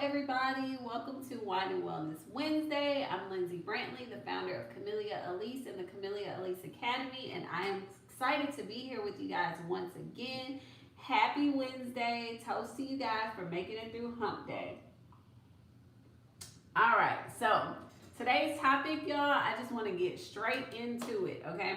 everybody. Welcome to Wine and Wellness Wednesday. I'm Lindsay Brantley, the founder of Camellia Alise and the Camellia Alise Academy, and I am excited to be here with you guys once again. Happy Wednesday. Toast to you guys for making it through Hump Day. All right, so today's topic, y'all, I just want to get straight into it, okay?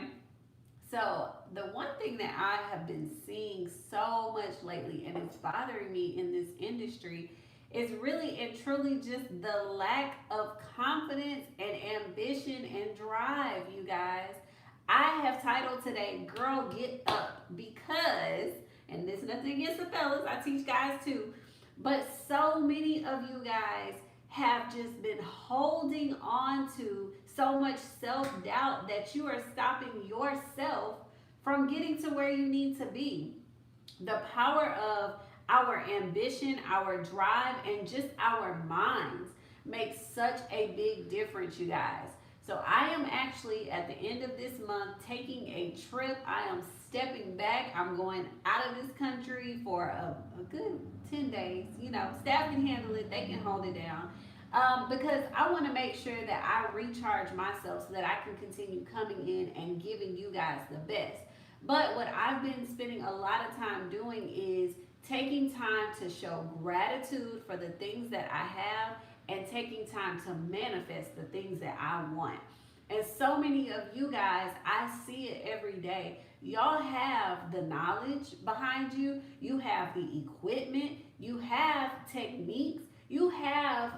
So, the one thing that I have been seeing so much lately, and it's bothering me in this industry, is really and truly just the lack of confidence and ambition and drive, you guys. I have titled today, Girl Get Up, because, and this is nothing against the fellas, I teach guys too, but so many of you guys have just been holding on to so much self-doubt that you are stopping yourself from getting to where you need to be. The power of our ambition, our drive, and just our minds makes such a big difference, you guys. So I am actually at the end of this month taking a trip. I am stepping back. I'm going out of this country for a good 10 days. You know, staff can handle it. They can hold it down. Because I want to make sure that I recharge myself so that I can continue coming in and giving you guys the best. But what I've been spending a lot of time doing is taking time to show gratitude for the things that I have and taking time to manifest the things that I want. And so many of you guys, I see it every day. Y'all have the knowledge behind you. You have the equipment. You have techniques. You have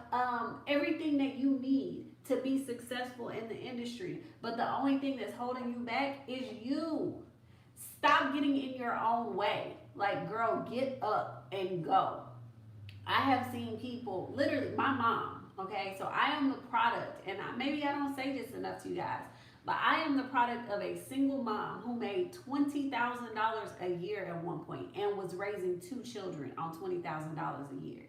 everything that you need to be successful in the industry. But the only thing that's holding you back is you. Stop getting in your own way. Like, girl, get up and go. I have seen people, literally, my mom, okay? So I am the product, and maybe I don't say this enough to you guys, but I am the product of a single mom who made $20,000 a year at one point and was raising 2 children on $20,000 a year.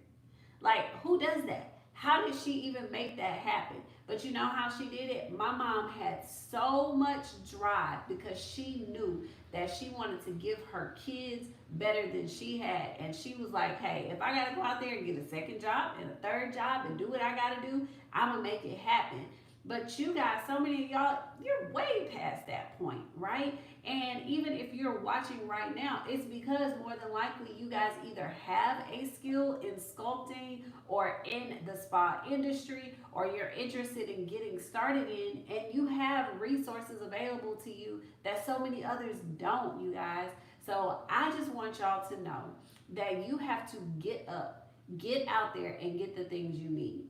Like, who does that? How did she even make that happen? But you know how she did it? My mom had so much drive because she knew that she wanted to give her kids better than she had. And she was like, hey, if I got to go out there and get a second job and a third job and do what I got to do, I'm going to make it happen. But you guys, so many of y'all, you're way past that point, right? And even if you're watching right now, it's because more than likely you guys either have a skill in sculpting or in the spa industry, or you're interested in getting started in, and you have resources available to you that so many others don't, you guys. So I just want y'all to know that you have to get up, get out there, and get the things you need.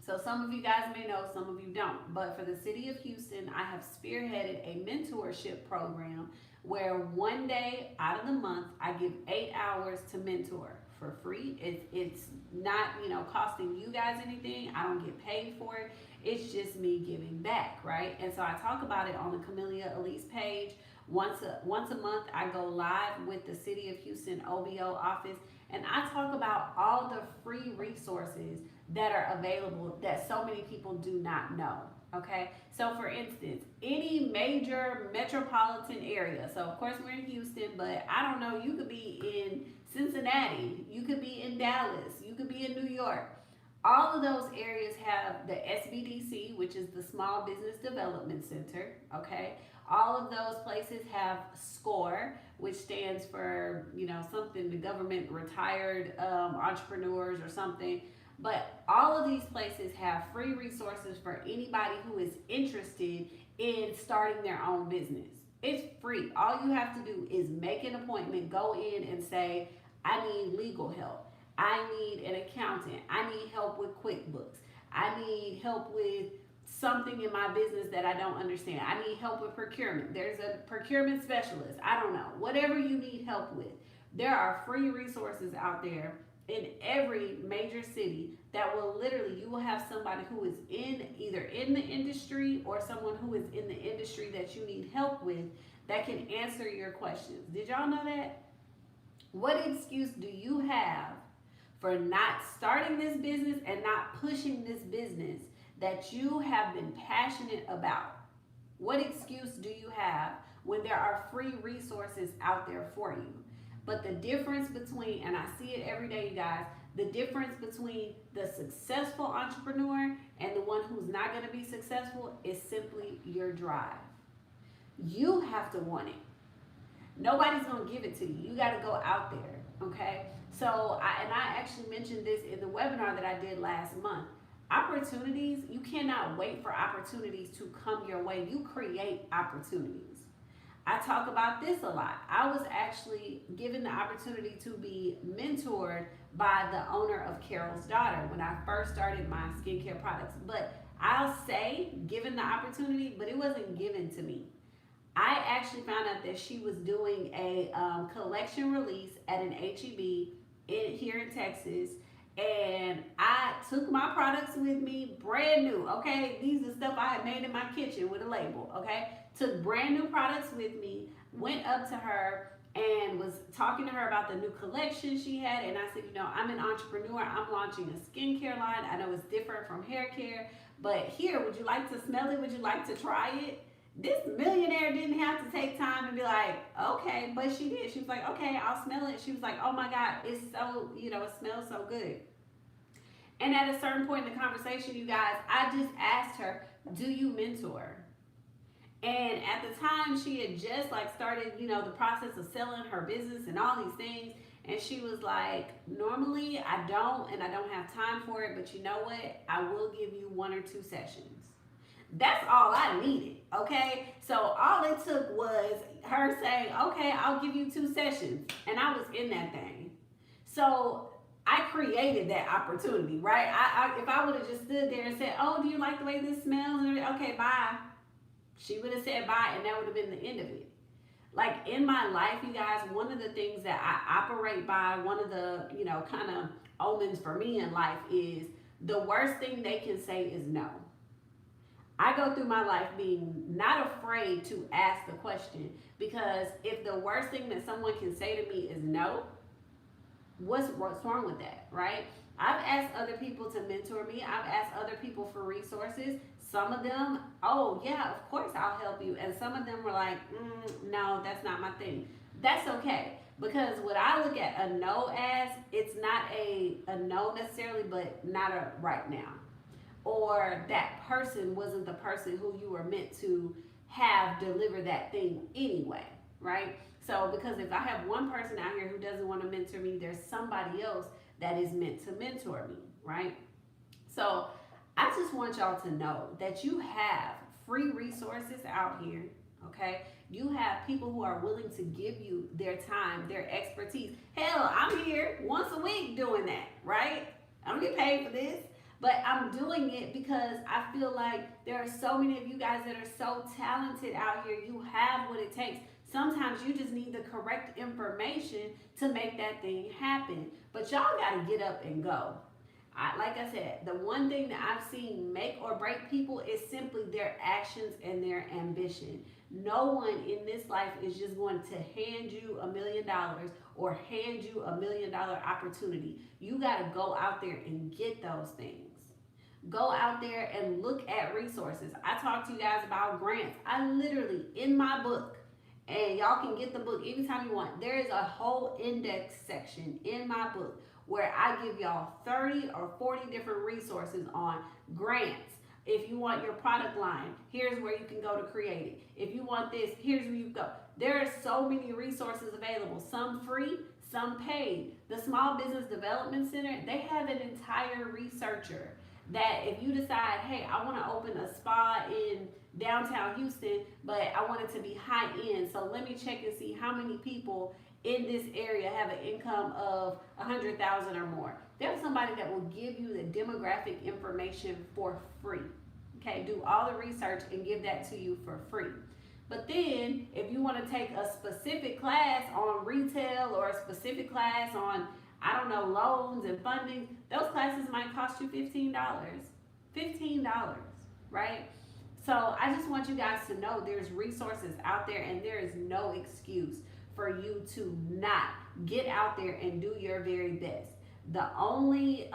So some of you guys may know, some of you don't. But for the city of Houston, I have spearheaded a mentorship program where one day out of the month, I give 8 hours to mentor for free. It's not, costing you guys anything. I don't get paid for it. It's just me giving back, right? And so I talk about it on the Camellia Alise page. Once a month, I go live with the city of Houston OBO office, and I talk about all the free resources that are available that so many people do not know, okay? So for instance, any major metropolitan area, so of course we're in Houston, but I don't know, you could be in Cincinnati, you could be in Dallas, you could be in New York. All of those areas have the SBDC, which is the Small Business Development Center, okay? All of those places have SCORE, which stands for, something, the government retired entrepreneurs or something. But all of these places have free resources for anybody who is interested in starting their own business. It's free. All you have to do is make an appointment, go in and say, I need legal help. I need an accountant. I need help with QuickBooks. I need help with something in my business that I don't understand. I need help with procurement. There's a procurement specialist. I don't know. Whatever you need help with, there are free resources out there in every major city that will literally, you will have somebody who is either in the industry or someone who is in the industry that you need help with that can answer your questions. Did y'all know that? What excuse do you have for not starting this business and not pushing this business that you have been passionate about? What excuse do you have when there are free resources out there for you? But the difference between, and I see it every day, you guys, The difference between the successful entrepreneur and the one who's not going to be successful is simply your drive. You have to want it. Nobody's going to give it to you. You got to go out there, okay? So, I actually mentioned this in the webinar that I did last month. Opportunities, you cannot wait for opportunities to come your way. You create opportunities. I talk about this a lot. I was actually given the opportunity to be mentored by the owner of Carol's daughter when I first started my skincare products. But I'll say given the opportunity, but it wasn't given to me. I actually found out that she was doing a collection release at an HEB here in Texas. And I took my products with me, brand new, okay? These are stuff I had made in my kitchen with a label, okay? Took brand new products with me, went up to her and was talking to her about the new collection she had. And I said, you know, I'm an entrepreneur. I'm launching a skincare line. I know it's different from hair care, but here, would you like to smell it? Would you like to try it? This millionaire didn't have to take time and be like, okay, but she did. She was like, okay, I'll smell it. She was like, oh my God, it's so, you know, it smells so good. And at a certain point in the conversation, you guys, I just asked her, do you mentor? And at the time, she had just like started, you know, the process of selling her business and all these things. And she was like, normally I don't, and I don't have time for it, but you know what? I will give you 1 or 2 sessions. That's all I needed, okay? So all it took was her saying, okay, I'll give you 2 sessions. And I was in that thing. So I created that opportunity, right? If I would have just stood there and said, oh, do you like the way this smells? Okay, bye. She would have said bye, and that would have been the end of it. Like in my life, you guys, one of the things that I operate by, one of the, you know, kind of omens for me in life is the worst thing they can say is no. I go through my life being not afraid to ask the question, because if the worst thing that someone can say to me is no, what's wrong with that, right? I've asked other people to mentor me. I've asked other people for resources. Some of them, oh yeah, of course I'll help you. And some of them were like, no, that's not my thing. That's okay. Because what I look at a no as, it's not a no necessarily, but not a right now. Or that person wasn't the person who you were meant to have deliver that thing anyway, right? So because if I have one person out here who doesn't want to mentor me, there's somebody else that is meant to mentor me, right? So I just want y'all to know that you have free resources out here, okay? You have people who are willing to give you their time, their expertise. Hell, I'm here once a week doing that, right? I don't get paid for this, but I'm doing it because I feel like there are so many of you guys that are so talented out here. You have what it takes. Sometimes you just need the correct information to make that thing happen. But y'all got to get up and go. Like I said, the one thing that I've seen make or break people is simply their actions and their ambition. No one in this life is just going to hand you $1 million or hand you $1 million opportunity. You got to go out there and get those things. Go out there and look at resources. I talked to you guys about grants. I literally, in my book, and y'all can get the book anytime you want, there is a whole index section in my book where I give y'all 30 or 40 different resources on grants. If you want your product line, here's where you can go to create it. If you want this, here's where you go. There are so many resources available, some free, some paid. The Small Business Development Center, they have an entire researcher that if you decide, hey, I want to open a spa in downtown Houston, but I want it to be high end, so let me check and see how many people in this area have an income of 100,000 or more. There's somebody that will give you the demographic information for free. Okay, do all the research and give that to you for free. But then if you want to take a specific class on retail or a specific class on, I don't know, loans and funding, those classes might cost you $15. $15, right? So I just want you guys to know there's resources out there, and there is no excuse for you to not get out there and do your very best. The only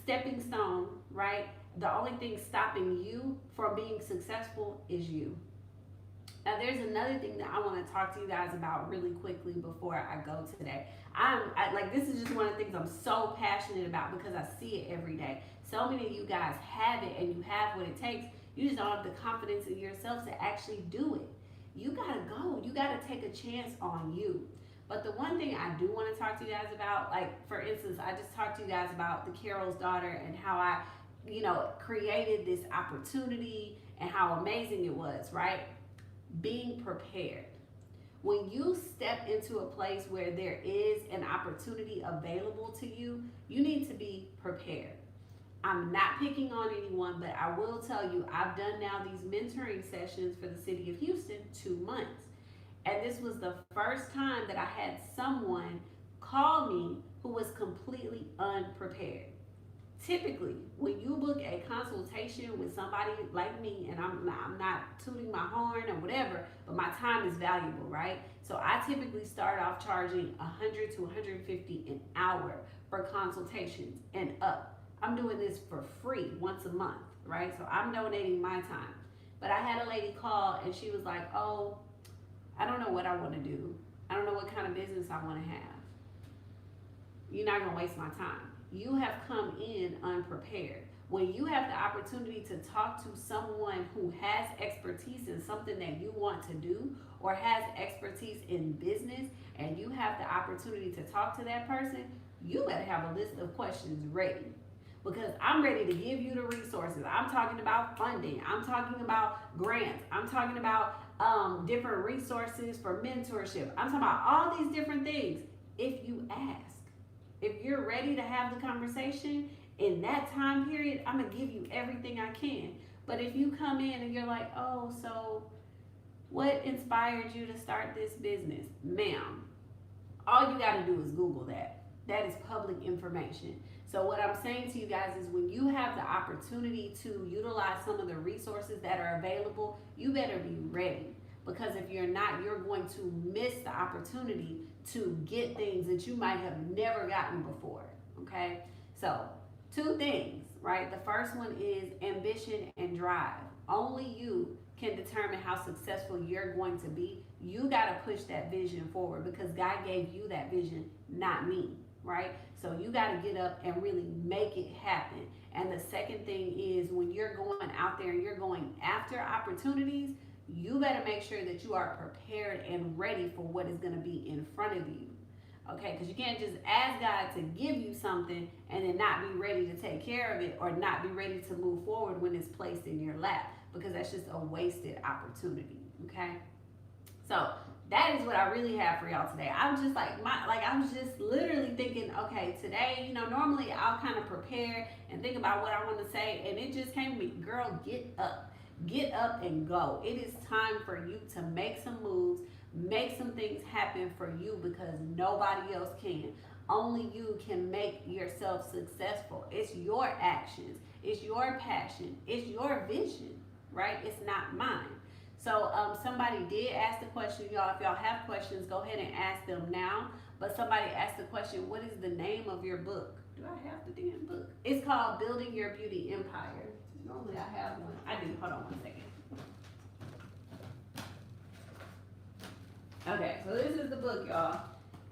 stepping stone, right? The only thing stopping you from being successful is you. Now, there's another thing that I want to talk to you guys about really quickly before I go today. Like, this is just one of the things I'm so passionate about because I see it every day. So many of you guys have it and you have what it takes. You just don't have the confidence in yourself to actually do it. You gotta go. You gotta take a chance on you. But the one thing I do want to talk to you guys about, like for instance, I just talked to you guys about the Carol's daughter and how I, created this opportunity and how amazing it was, right? Being prepared. When you step into a place where there is an opportunity available to you, you need to be prepared. I'm not picking on anyone, but I will tell you, I've done now these mentoring sessions for the city of Houston 2 months. And this was the first time that I had someone call me who was completely unprepared. Typically, when you book a consultation with somebody like me, and I'm not tooting my horn or whatever, but my time is valuable, right? So I typically start off charging 100 to 150 an hour for consultations and up. I'm doing this for free once a month, right? So I'm donating my time. But I had a lady call and she was like, oh, I don't know what I want to do. I don't know what kind of business I want to have. You're not going to waste my time. You have come in unprepared. When you have the opportunity to talk to someone who has expertise in something that you want to do or has expertise in business, and you have the opportunity to talk to that person, you better have a list of questions ready. Because I'm ready to give you the resources. I'm talking about funding. I'm talking about grants. I'm talking about different resources for mentorship. I'm talking about all these different things. If you ask, if you're ready to have the conversation in that time period, I'm going to give you everything I can. But if you come in and you're like, oh, so what inspired you to start this business? Ma'am, all you got to do is Google that. That is public information. So what I'm saying to you guys is when you have the opportunity to utilize some of the resources that are available, you better be ready. Because if you're not, you're going to miss the opportunity to get things that you might have never gotten before, okay? So 2 things, right? The first one is ambition and drive. Only you can determine how successful you're going to be. You got to push that vision forward because God gave you that vision, not me, right? So you got to get up and really make it happen. And the second thing is when you're going out there and you're going after opportunities, you better make sure that you are prepared and ready for what is going to be in front of you. Okay, because you can't just ask God to give you something and then not be ready to take care of it or not be ready to move forward when it's placed in your lap, because that's just a wasted opportunity. Okay, so that is what I really have for y'all today. I'm just I was just literally thinking, okay, today, normally I'll kind of prepare and think about what I want to say, and it just came to me, girl, get up. Get up and go. It is time for you to make some moves, make some things happen for you because nobody else can. Only you can make yourself successful. It's your actions, it's your passion, it's your vision, right? It's not mine. So somebody did ask the question, y'all. If y'all have questions, go ahead and ask them now. But somebody asked the question, what is the name of your book? Do I have the damn book? It's called Building Your Beauty Empire. Normally I have one. I do. Hold on one second. Okay, so this is the book, y'all.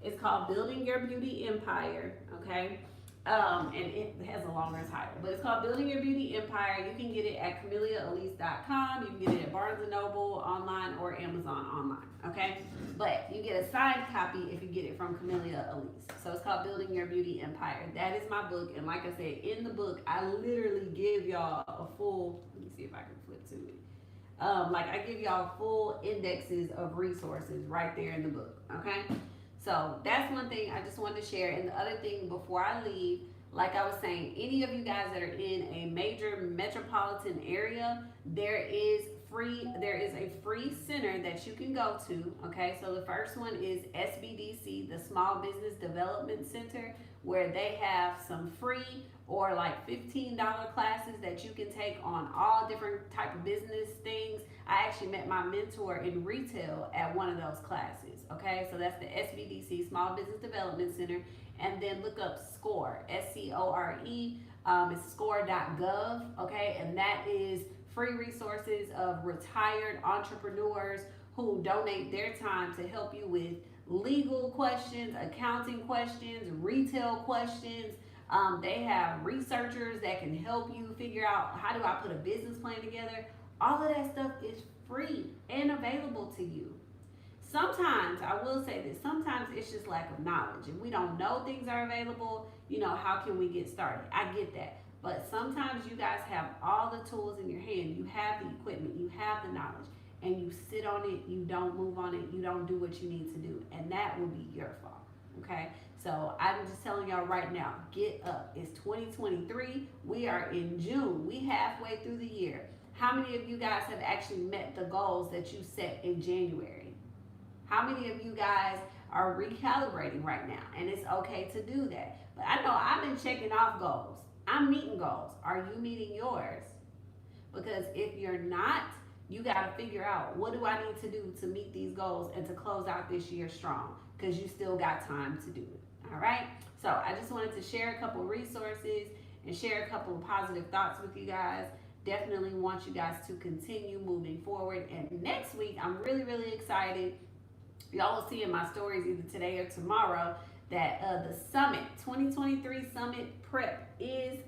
It's called Building Your Beauty Empire, okay? And it has a longer title, but it's called Building Your Beauty Empire. You can get it at CameliaAlise.com. You can get it at Barnes & Noble online or Amazon online, okay? But you get a signed copy if you get it from Camellia Alise. So it's called Building Your Beauty Empire. That is my book, and like I said, in the book, I literally give y'all a full, let me see if I can flip to it. I give y'all full indexes of resources right there in the book, okay? So that's one thing I just wanted to share. And the other thing before I leave, like I was saying, any of you guys that are in a major metropolitan area, there is a free center that you can go to. Okay, so the first one is SBDC, the Small Business Development Center, where they have some free or like $15 classes that you can take on all different type of business things. I actually met my mentor in retail at one of those classes. Okay, so that's the SBDC, Small Business Development Center. And then look up SCORE, SCORE. It's score.gov. Okay, and that is free resources of retired entrepreneurs who donate their time to help you with legal questions, accounting questions, retail questions. They have researchers that can help you figure out how do I put a business plan together. All of that stuff is free and available to you. Sometimes, I will say this, sometimes it's just lack of knowledge. If we don't know things are available, how can we get started? I get that. But sometimes you guys have all the tools in your hand. You have the equipment, you have the knowledge, and you sit on it, you don't move on it, you don't do what you need to do. And that will be your fault. Okay? So I'm just telling y'all right now, get up. It's 2023. We are in June. We halfway through the year. How many of you guys have actually met the goals that you set in January? How many of you guys are recalibrating right now? And it's okay to do that. But I know I've been checking off goals. I'm meeting goals. Are you meeting yours? Because if you're not, you got to figure out, what do I need to do to meet these goals and to close out this year strong? Because you still got time to do it. All right? So I just wanted to share a couple of resources and share a couple of positive thoughts with you guys. Definitely want you guys to continue moving forward. And next week, I'm really, really excited. Y'all will see in my stories either today or tomorrow that the summit 2023 summit prep is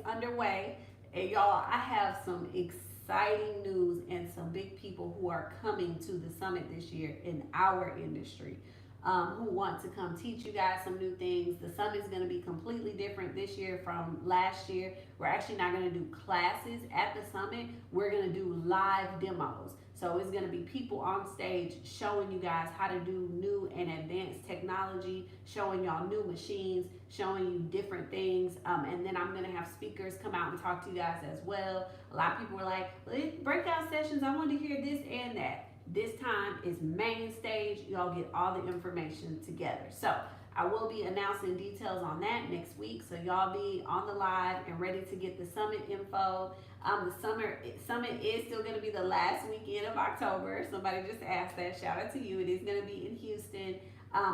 underway. And y'all, I have some exciting news and some big people who are coming to the summit this year in our industry, who want to come teach you guys some new things. The summit is going to be completely different this year from last year. We're actually not going to do classes at the summit. We're going to do live demos. So it's going to be people on stage showing you guys how to do new and advanced technology, showing y'all new machines, showing you different things. And then I'm going to have speakers come out and talk to you guys as well. A lot of people were like, breakout sessions, I want to hear this and that. This time is main stage. Y'all get all the information together. So I will be announcing details on that next week. So y'all be on the live and ready to get the summit info. The summit is still going to be the last weekend of October. Somebody just asked that. Shout out to you. It is going to be in Houston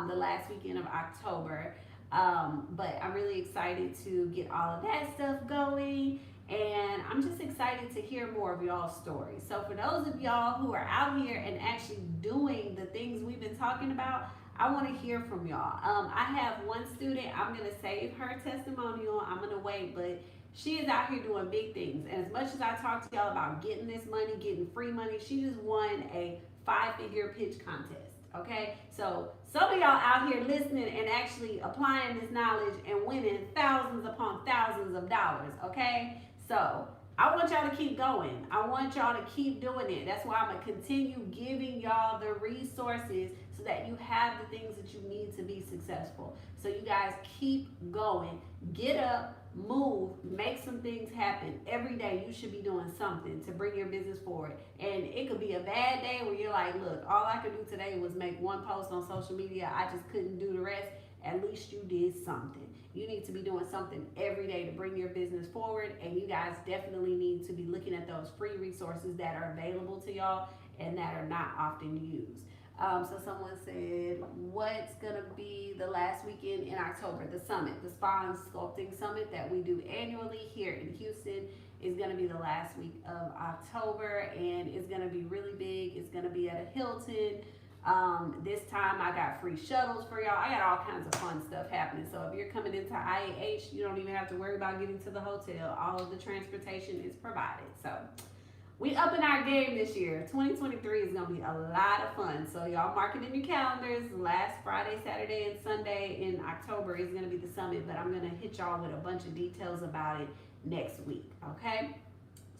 the last weekend of October. But I'm really excited to get all of that stuff going. And I'm just excited to hear more of y'all's stories. So for those of y'all who are out here and actually doing the things we've been talking about, I want to hear from y'all. I have one student, I'm going to save her testimonial. I'm going to wait, but she is out here doing big things. And as much as I talk to y'all about getting this money, getting free money, she just won a 5-figure pitch contest. Okay, so some of y'all out here listening and actually applying this knowledge and winning thousands upon thousands of dollars. Okay, so I want y'all to keep going. I want y'all to keep doing it. That's why I'm going to continue giving y'all the resources so that you have the things that you need to be successful. So you guys keep going. Get up, move, make some things happen. Every day you should be doing something to bring your business forward. And it could be a bad day where you're like, look, all I could do today was make one post on social media. I just couldn't do the rest. At least you did something. You need to be doing something every day to bring your business forward. And you guys definitely need to be looking at those free resources that are available to y'all and that are not often used. So someone said, what's going to be the last weekend in October? The summit, the Spine Sculpting Summit that we do annually here in Houston is going to be the last week of October, and it's going to be really big. It's going to be at a Hilton. This time I got free shuttles for y'all. I got all kinds of fun stuff happening. So if you're coming into IAH, you don't even have to worry about getting to the hotel. All of the transportation is provided. So we upping our game this year. 2023 is going to be a lot of fun. So y'all mark it in your calendars. Last Friday, Saturday, and Sunday in October is going to be the summit. But I'm going to hit y'all with a bunch of details about it next week. Okay?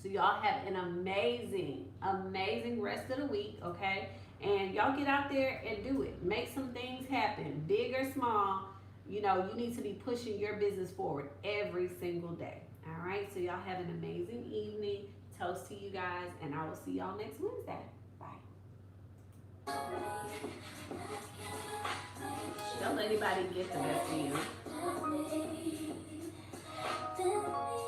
So y'all have an amazing, amazing rest of the week. Okay? And y'all get out there and do it. Make some things happen. Big or small. You know, you need to be pushing your business forward every single day. All right? So y'all have an amazing evening. Toast to you guys, and I will see y'all next Wednesday. Bye. Don't let anybody get the best of you.